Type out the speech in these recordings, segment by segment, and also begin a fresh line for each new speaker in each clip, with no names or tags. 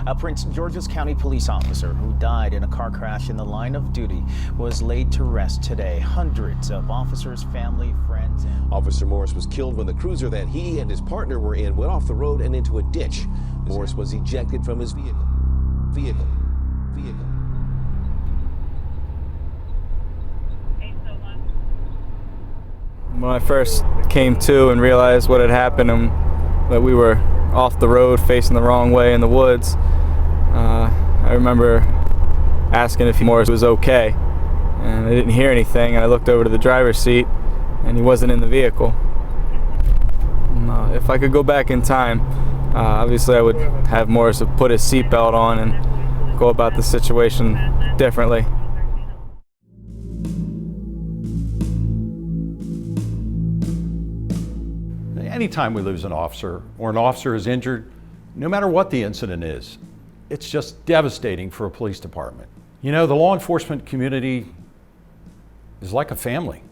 A Prince George's County police officer who died in a car crash in the line of duty was laid to rest today. Hundreds of officers, family, friends, and...
Officer Morris was killed when the cruiser that he and his partner were in went off the road and into a ditch. Morris was ejected from his vehicle.
When I first came to and realized what had happened and that we were off the road facing the wrong way in the woods, I remember asking if Morris was okay, and I didn't hear anything, and I looked over to the driver's seat and he wasn't in the vehicle. If I could go back in time, obviously I would have Morris have put his seatbelt on and go about the situation differently.
Anytime we lose an officer or an officer is injured, no matter what the incident is, it's just devastating for a police department. You know, the law enforcement community is like a family.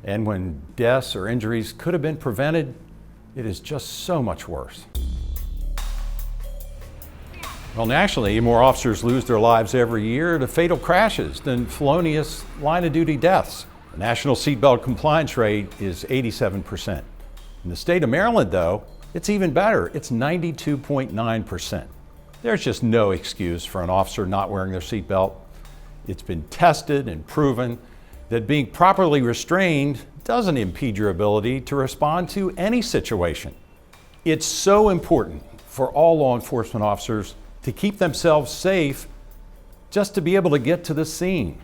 And when deaths or injuries could have been prevented, it is just so much worse. Well, nationally, more officers lose their lives every year to fatal crashes than felonious line-of-duty deaths. The national seatbelt compliance rate is 87%. In the state of Maryland, though, it's even better. It's 92.9%. There's just no excuse for an officer not wearing their seatbelt. It's been tested and proven that being properly restrained doesn't impede your ability to respond to any situation. It's so important for all law enforcement officers to keep themselves safe just to be able to get to the scene.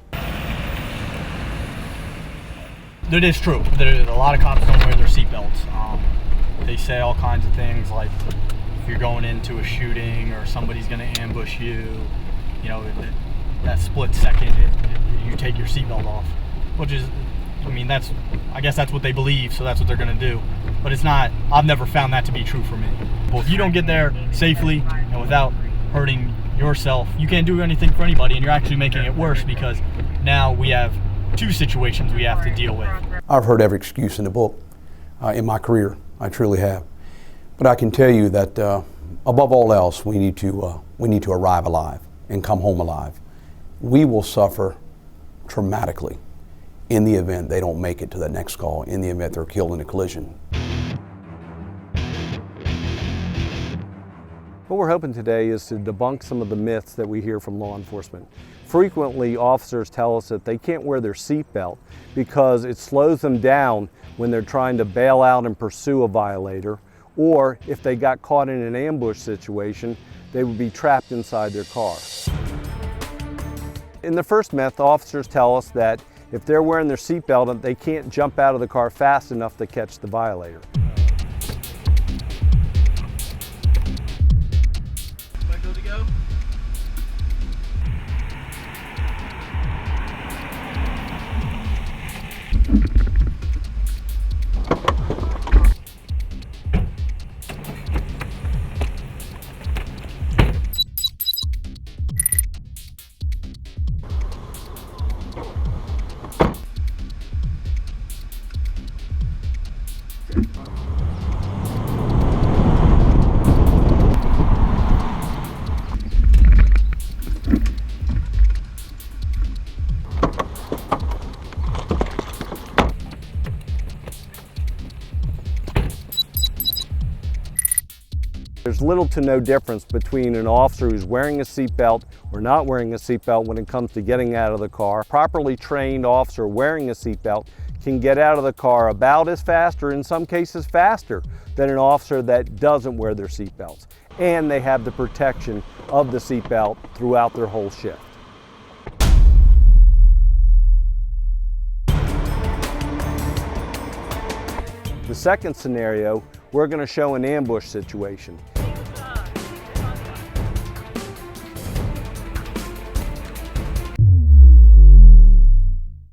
It is true. A lot of cops don't wear their seatbelts. They say all kinds of things like if you're going into a shooting or somebody's going to ambush you, you know, that split second you take your seatbelt off, which is, I mean, I guess that's what they believe, so that's what they're going to do. But it's not. I've never found that to be true for me. Well, if you don't get there safely and without hurting yourself, you can't do anything for anybody, and you're actually making it worse because now we have two situations we have to deal with.
I've heard every excuse in the book in my career. I truly have. But I can tell you that above all else, we need to arrive alive and come home alive. We will suffer traumatically in the event they don't make it to the next call, in the event they're killed in a collision.
What we're hoping today is to debunk some of the myths that we hear from law enforcement. Frequently, officers tell us that they can't wear their seatbelt because it slows them down when they're trying to bail out and pursue a violator, or if they got caught in an ambush situation, they would be trapped inside their car. In the first myth, officers tell us that if they're wearing their seatbelt, they can't jump out of the car fast enough to catch the violator. There's little to no difference between an officer who's wearing a seatbelt or not wearing a seatbelt when it comes to getting out of the car. A properly trained officer wearing a seatbelt can get out of the car about as fast, or in some cases faster, than an officer that doesn't wear their seatbelts. And they have the protection of the seatbelt throughout their whole shift. The second scenario, we're going to show an ambush situation.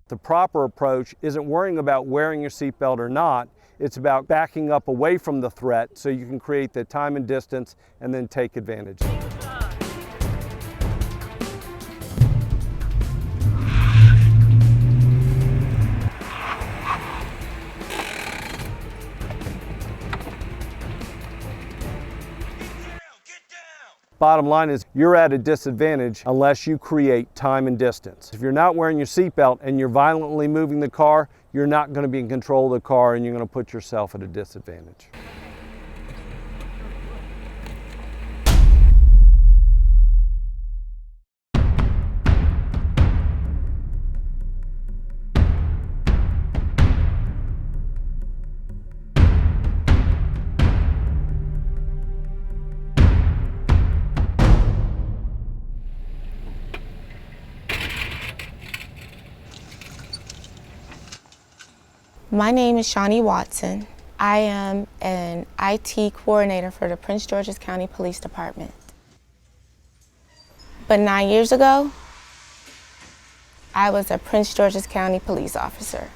The proper approach isn't worrying about wearing your seatbelt or not, it's about backing up away from the threat so you can create the time and distance and then take advantage. Bottom line is you're at a disadvantage unless you create time and distance. If you're not wearing your seatbelt and you're violently moving the car, you're not going to be in control of the car and you're going to put yourself at a disadvantage.
My name is Shawnee Watson. I am an IT coordinator for the Prince George's County Police Department. But 9 years ago, I was a Prince George's County police officer.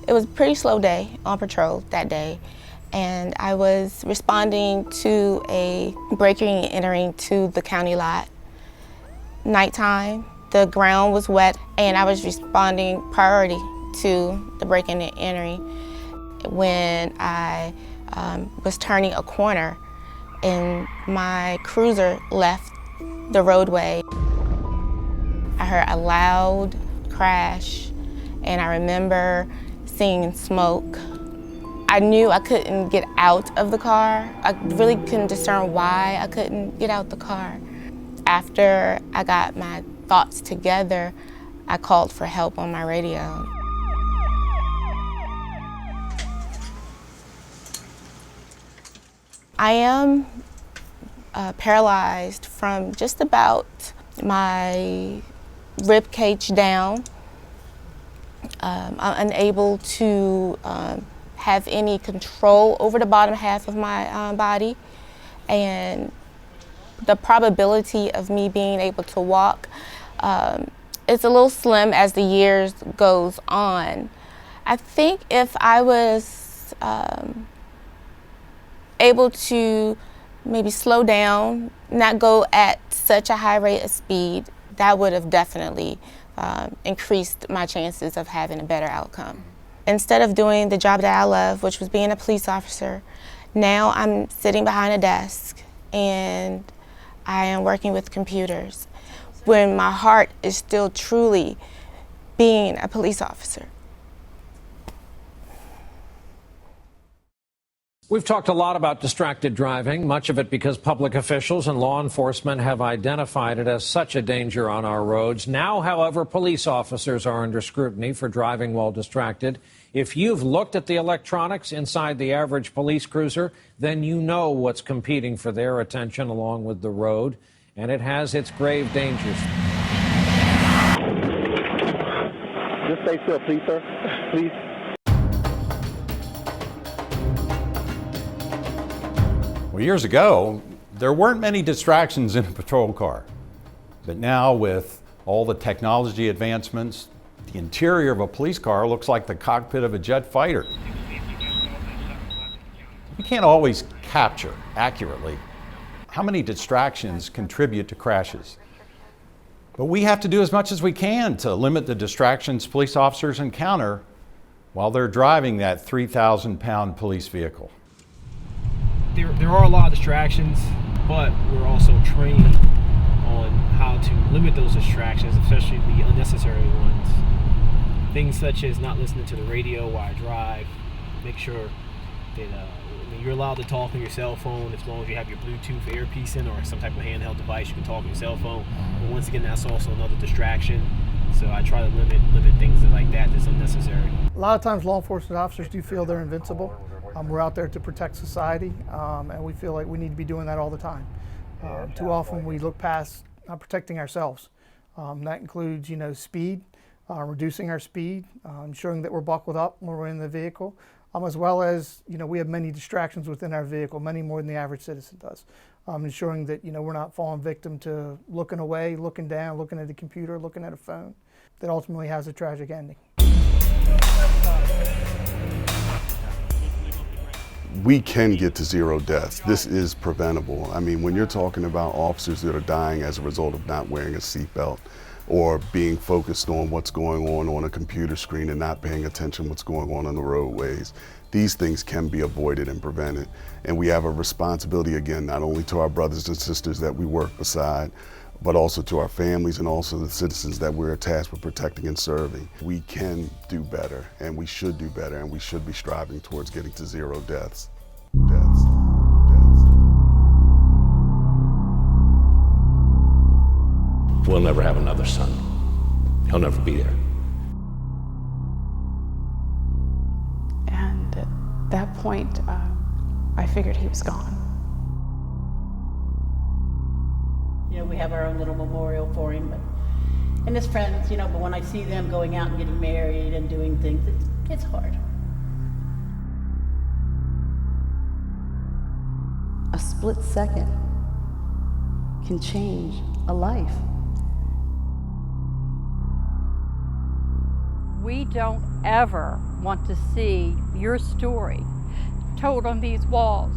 It was a pretty slow day on patrol that day, and I was responding to a breaking and entering to the county lot. Nighttime. The ground was wet, and I was responding priority to the breaking and entering when I was turning a corner and my cruiser left the roadway. I heard a loud crash, and I remember seeing smoke. I knew I couldn't get out of the car. I really couldn't discern why I couldn't get out the car. After I got my thoughts together, I called for help on my radio. I am paralyzed from just about my rib cage down. I'm unable to have any control over the bottom half of my body, and the probability of me being able to walk it's a little slim as the years goes on. I think if I was able to maybe slow down, not go at such a high rate of speed, that would have definitely increased my chances of having a better outcome. Instead of doing the job that I love, which was being a police officer, now I'm sitting behind a desk and I am working with computers when my heart is still truly being a police officer.
We've talked a lot about distracted driving, much of it because public officials and law enforcement have identified it as such a danger on our roads. Now, however, police officers are under scrutiny for driving while distracted. If you've looked at the electronics inside the average police cruiser, then you know what's competing for their attention along with the road, and it has its grave dangers.
Just stay still, please, sir. Please.
Well, years ago, there weren't many distractions in a patrol car. But now, with all the technology advancements, the interior of a police car looks like the cockpit of a jet fighter. You can't always capture accurately how many distractions contribute to crashes. But we have to do as much as we can to limit the distractions police officers encounter while they're driving that 3,000-pound police vehicle.
There are a lot of distractions, but we're also trained on how to limit those distractions, especially the unnecessary ones. Things such as not listening to the radio while I drive, make sure that you're allowed to talk on your cell phone as long as you have your Bluetooth earpiece in or some type of handheld device. You can talk on your cell phone. But once again, that's also another distraction. So I try to limit things like that that's unnecessary.
A lot of times law enforcement officers do feel they're invincible. We're out there to protect society, and we feel like we need to be doing that all the time. Too often we look past protecting ourselves. That includes, speed, reducing our speed, ensuring that we're buckled up when we're in the vehicle, as well as, we have many distractions within our vehicle, many more than the average citizen does. Ensuring that, we're not falling victim to looking away, looking down, looking at a computer, looking at a phone, that ultimately has a tragic ending.
We can get to zero deaths. This is preventable. I mean, when you're talking about officers that are dying as a result of not wearing a seatbelt, or being focused on what's going on a computer screen and not paying attention what's going on the roadways. These things can be avoided and prevented. And we have a responsibility, again, not only to our brothers and sisters that we work beside, but also to our families and also the citizens that we're tasked with protecting and serving. We can do better, and we should do better, and we should be striving towards getting to 0 deaths.
We'll never have another son. He'll never be there.
And at that point, I figured he was gone.
You know, we have our own little memorial for him, and his friends, you know, but when I see them going out and getting married and doing things, it's hard.
A split second can change a life.
We don't ever want to see your story told on these walls.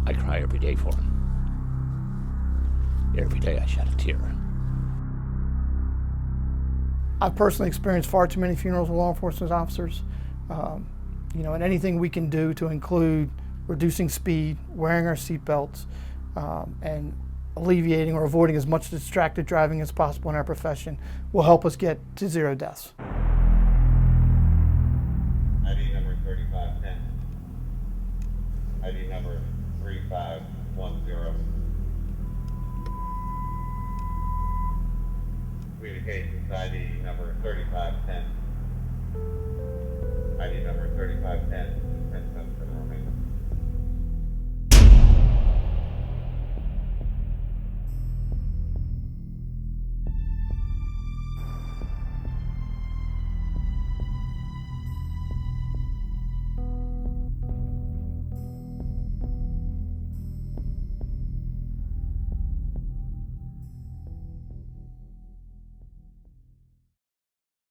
I cry every day for him. Every day I shed a tear.
I've personally experienced far too many funerals with law enforcement officers. You know, and anything we can do to include reducing speed, wearing our seatbelts, and alleviating or avoiding as much distracted driving as possible in our profession will help us get to 0 deaths.
ID number 3510. ID number 3510. Communications ID number 3510. ID number 3510.